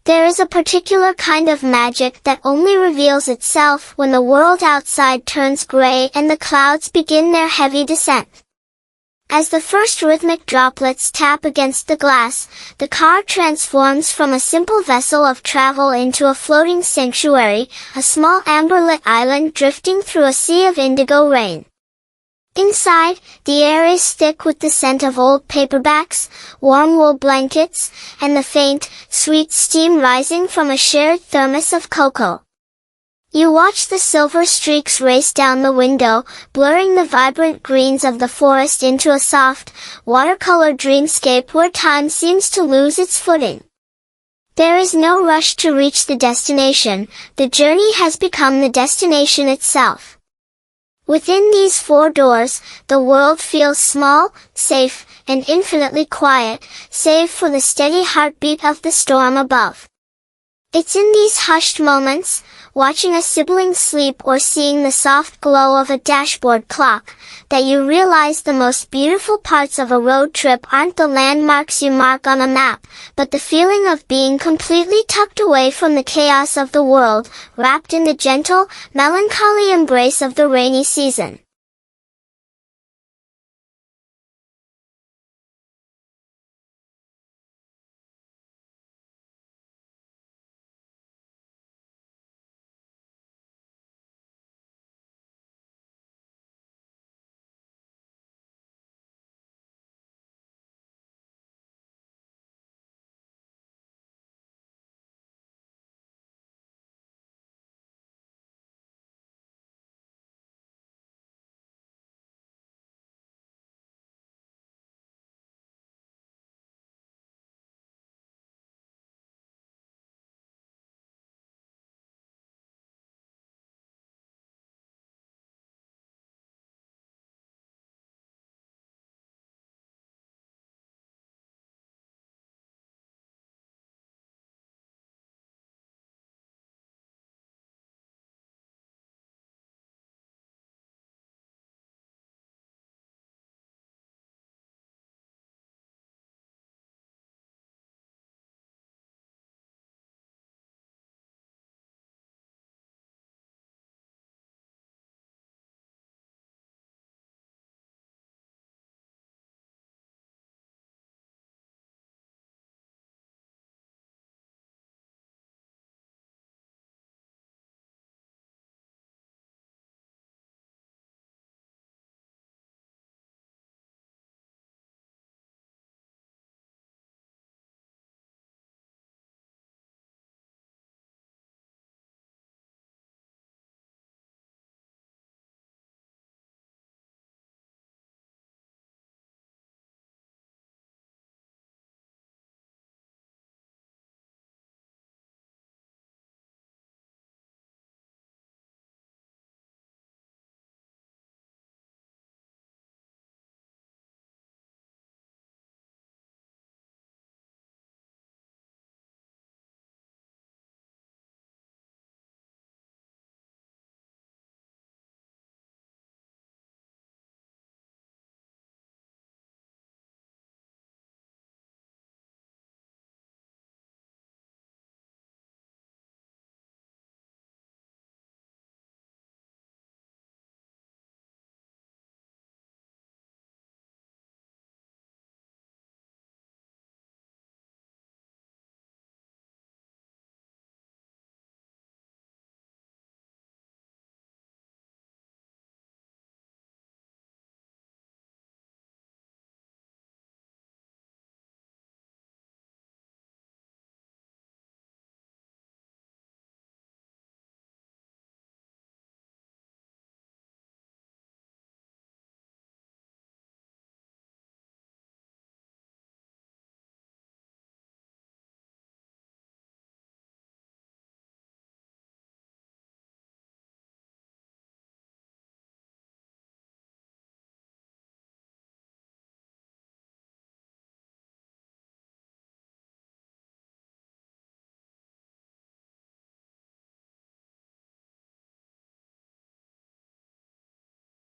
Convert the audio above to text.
There is a particular kind of magic that only reveals itself when the world outside turns gray and the clouds begin their heavy descent. As the first rhythmic droplets tap against the glass, the car transforms from a simple vessel of travel into a floating sanctuary, a small amber-lit island drifting through a sea of indigo rain. Inside, the air is thick with the scent of old paperbacks, warm wool blankets, and the faint, sweet steam rising from a shared thermos of cocoa. You watch the silver streaks race down the window, blurring the vibrant greens of the forest into a soft, watercolor dreamscape where time seems to lose its footing. There is no rush to reach the destination, the journey has become the destination itself. Within these four doors, the world feels small, safe, and infinitely quiet, save for the steady heartbeat of the storm above. It's in these hushed moments, watching a sibling sleep or seeing the soft glow of a dashboard clock, that you realize the most beautiful parts of a road trip aren't the landmarks you mark on a map, but the feeling of being completely tucked away from the chaos of the world, wrapped in the gentle, melancholy embrace of the rainy season.